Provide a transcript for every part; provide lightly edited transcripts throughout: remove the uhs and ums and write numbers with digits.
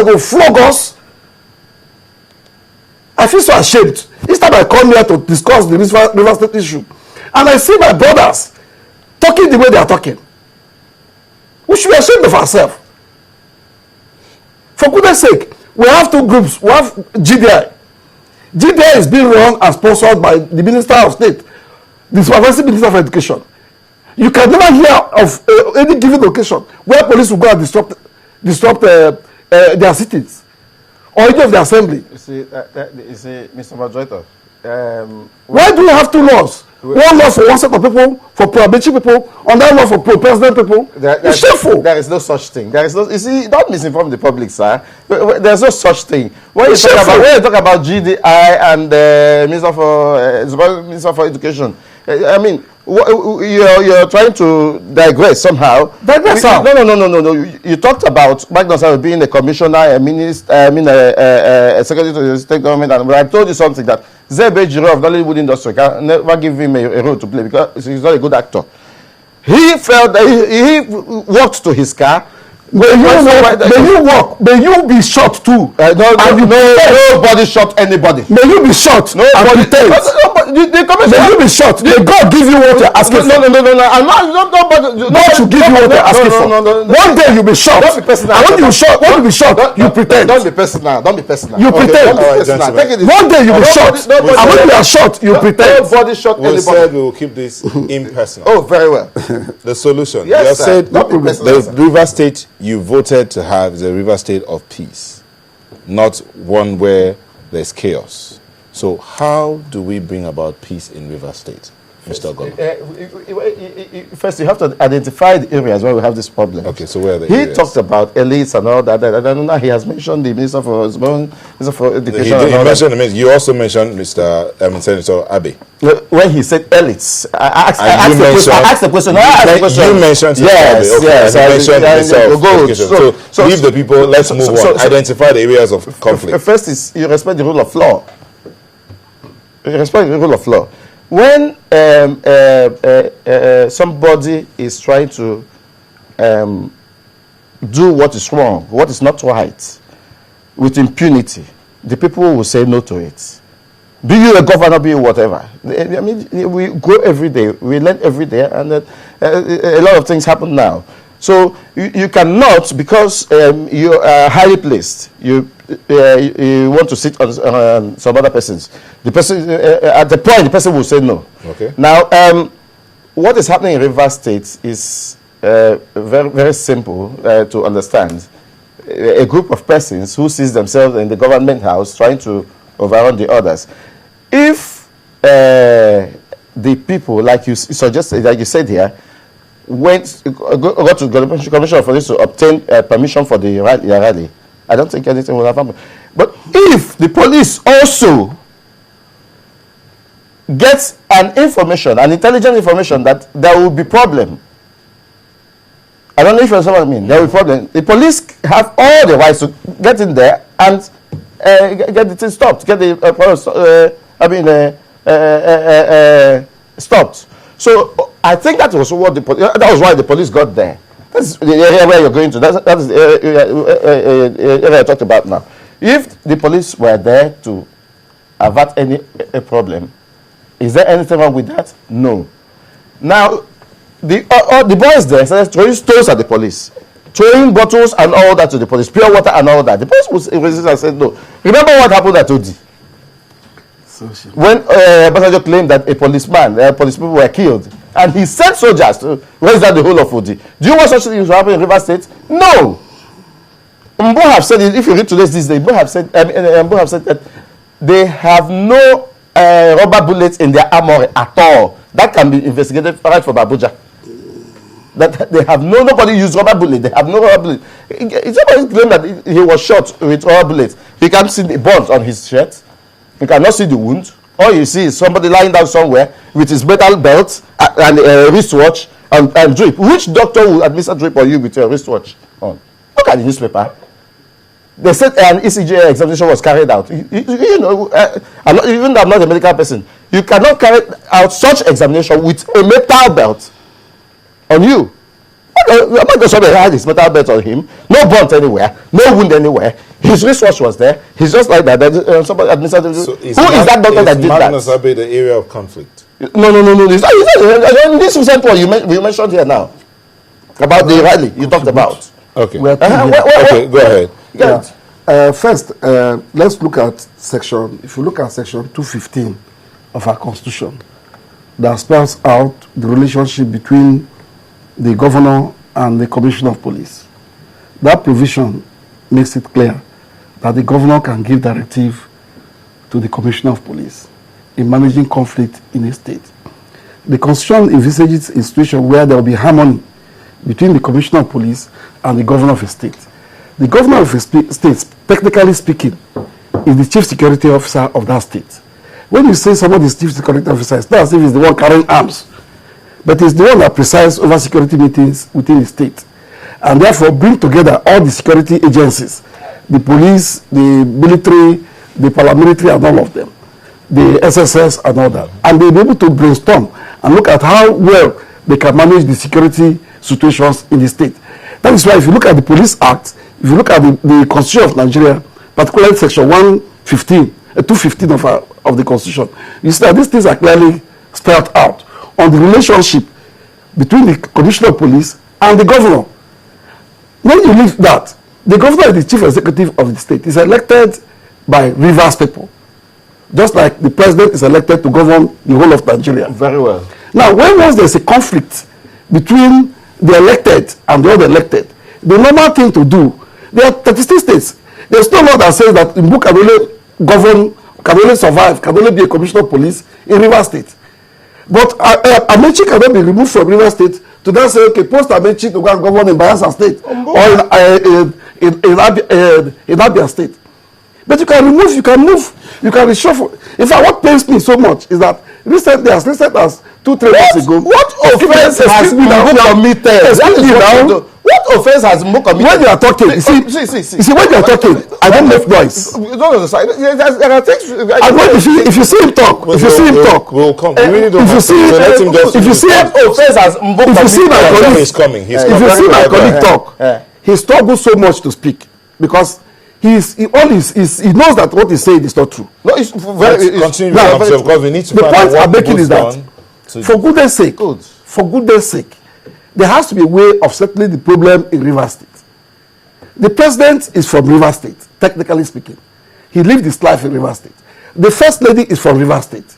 they go flog us. I feel so ashamed. Each time I come here to discuss the River State issue, and I see my brothers talking the way they are talking, we should be ashamed of ourselves. For goodness sake, we have two groups. We have GDI. GDI is being run and sponsored by the Minister of State, the Supervisory Minister for Education. You can never hear of any given occasion where police will go and disrupt their cities or any of the assembly. You see, Mr. Moderator, why do you have two laws? One law for one set of people, for pro-Amechi people, another law for pro-president people. It's shameful. There is no such thing. There is no. You see, don't misinform the public, sir. There's no such thing. When you talk about GDI and Minister for Education, I mean, you're trying to digress somehow. Digress how? No. You talked about Magnus being a commissioner, a minister, a secretary to the state government, and I told you something that Zebe Jiro of Nollywood industry can never give him a role to play because he's not a good actor. He felt that he walked to his car. May you be shot too. Nobody shot anybody. May you be shot. May you be shot. May God give you what you're asking for. No. God should give you what you're asking for. One day you'll be shot. Don't be personal. And when you be shot, you pretend. Don't be personal. You pretend. One day you'll be shot. And when you are shot, you pretend. Nobody shot anybody. We said we will keep this impersonal. Oh, very well. The solution. Yes, you have sir. said the River State you voted to have is a River State of peace, not one where there's chaos. So how do we bring about peace in River State, Mr. Ogono? First, you have to identify the areas where we have this problem. Okay, so where are the He areas? talked about elites and all that. And now he has mentioned the Minister for Education. He mentioned the minister. You also mentioned Senator Abe. When he said elites, I asked the question. You mentioned Senator Abe. Okay, you mentioned Minister of Education. So leave the people. Let's move on. Identify the areas of conflict. First is you respect the rule of law. You respect the rule of law. When somebody is trying to do what is wrong, what is not right, with impunity, the people will say no to it. Be you a governor, be you whatever. I mean, we grow every day, we learn every day, and a lot of things happen now. So you cannot, because you are highly placed, you want to sit on some other persons. The person at the point, the person will say no. Okay. Now, what is happening in River State is very, very simple to understand. A group of persons who sees themselves in the government house trying to overrun the others. If the people, like you suggested, like you said here, go to the Commission for this to obtain permission for the rally, I don't think anything will have happened. But if the police also gets an intelligent information that there will be problem, I don't know if you understand what I mean. There will be problem. The police have all the rights to get in there and get the thing stopped, get the stopped. So I think that was what that was why the police got there. That's the area where you're going to. That is the area I talked about now. If the police were there to avert any problem, is there anything wrong with that? No. Now, the boys there started throwing stones at the police, throwing bottles and all that to the police, pure water and all that. The police was resistant and said no. Remember what happened at Odi? When Basajo claimed that police people were killed, and he sent soldiers to raise that the whole of Odi. Do you want such things to happen in River State? No. Mbo have said it. If you read today's this day, Mbo have said that they have no rubber bullets in their armory at all. That can be investigated right from Abuja. That they have nobody used rubber bullet. They have no rubber bullet. Somebody claimed that he was shot with rubber bullets. You can't see the burns on his shirt. You cannot see the wound. All you see is somebody lying down somewhere with his metal belt and a wristwatch and drip. Which doctor will administer drip on you with your wristwatch on? Look at the newspaper. They said an ECG examination was carried out. You know, even though I'm not a medical person, you cannot carry out such examination with a metal belt on you. What Ahmad had his metal belt on him, no burnt anywhere, no wound anywhere. His wristwatch was there. He's just like that. Somebody administrative. So who is that doctor that did that? Magnus Abe the area of conflict? No. It's not this recent one you mentioned here now about the rally you talked about. Okay. Okay, go ahead. Yeah. First, let's look at section. If you look at section 215 of our constitution, that spells out the relationship between the governor and the commissioner of police. That provision makes it clear that the governor can give directive to the commissioner of police in managing conflict in a state. The constitution envisages a situation where there will be harmony between the commissioner of police and the governor of a state. The governor of a state, technically speaking, is the chief security officer of that state. When you say somebody is chief security officer, it's not as if he's the one carrying arms, but he's the one that presides over security meetings within the state, and therefore bring together all the security agencies, the police, the military, the paramilitary, and all of them, the SSS and all that, and they'll be able to brainstorm and look at how well they can manage the security situations in the state. That is why if you look at the Police Act, if you look at the Constitution of Nigeria, particularly section 215 of the Constitution, you see that these things are clearly spelled out on the relationship between the Commissioner of Police and the governor. When you leave that, the governor is the chief executive of the state. He's elected by Rivers people, just like the president is elected to govern the whole of Nigeria. Very well. Now, once there's a conflict between the elected and the unelected, the normal thing to do, there are 36 states. There's no law that says that Mbu can only govern, can only survive, can only be a commissioner of police in Rivers State. But Amechi cannot be removed from Rivers State to then say, okay, post Amechi to go and govern in Bayelsa State or in Abia State. But you can remove, you can move, you can reshuffle. In fact, what pains me so much is that recently, as 2-3 months ago, what offense has Mbu committed? What offense has Mbu committed? When you are talking, you see, when you are talking, I don't make noise. There are things. And if you see him talk, we'll come. We really don't have to. Let him just. If you see offense has Mbu committed, if you see my colleague, he's coming. If you see my colleague talk, he struggles so much to speak because he knows that what he's saying is not true. No, it's very. Continue because we need to. The point I'm making is that, for goodness sake, there has to be a way of settling the problem in Rivers State. The president is from Rivers State, technically speaking. He lived his life in Rivers State. The first lady is from Rivers State.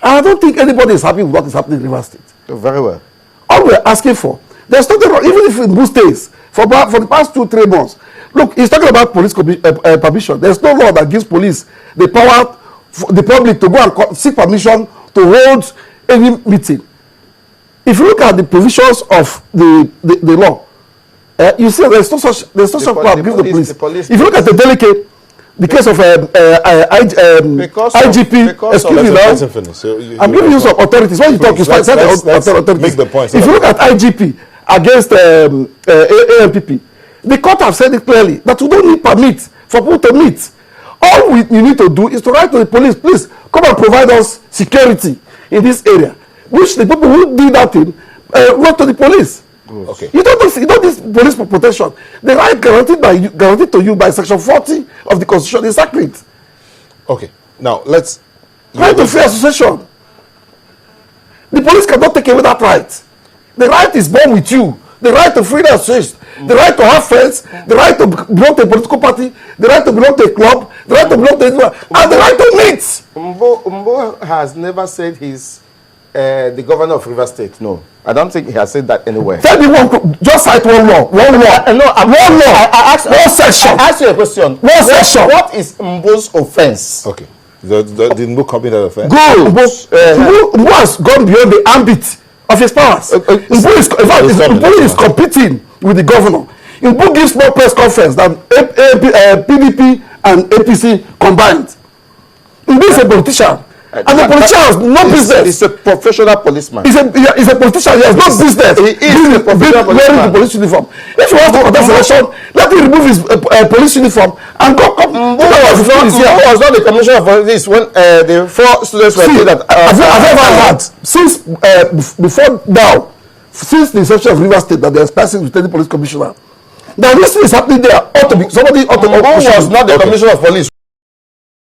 And I don't think anybody is happy with what is happening in Rivers State. Very well. All we're asking for, there's nothing wrong, even if Mbu stays for the past 2-3 months. Look, he's talking about police permission. There's no law that gives police the power for the public to go and seek permission to hold any meeting. If you look at the provisions of the law, you see there's no such power to give the police. If you look at the delicate, the case of IGP, excuse me now, I'm giving you some authorities. When you talk, you start authorities. Make the point. If you look at IGP against AMPP, the court have said it clearly that we don't need permit for people to meet. All you need to do is to write to the police, please come and provide us security in this area, which the people who did that thing wrote to the police. Okay. You don't need police for protection. The right guaranteed to you by section 40 of the constitution is sacred. Okay. Now let's. Right to free association. The police cannot take away that right. The right is born with you. The right to freedom of association, the right to have friends, the right to belong to a political party, the right to belong to a club, the right to belong to anyone, and the right to meet. Mbu has never said he's the governor of Rivers State. No, I don't think he has said that anywhere. Tell me just cite one law. One law. I asked you a question. One section. What is Mbu's offense? Okay. Did Mbu commit that offense? Mbu has gone beyond the ambit of his powers. Mbu is competing with the governor. Mbu gives more press conference than PDP and APC combined. Mbu is a politician. And the politician has no business. He's a professional policeman. He's a politician. He has no business. He is a professional wearing the police uniform. If he wants to contest election, let him remove his police uniform and go. Mbu was not the commissioner for this when the 4 students were told that. I've ever had since before now since the inception of River State that they are passing with any police commissioner. Now this thing is happening there. Ought to be somebody ought to. Who was not the commissioner of police?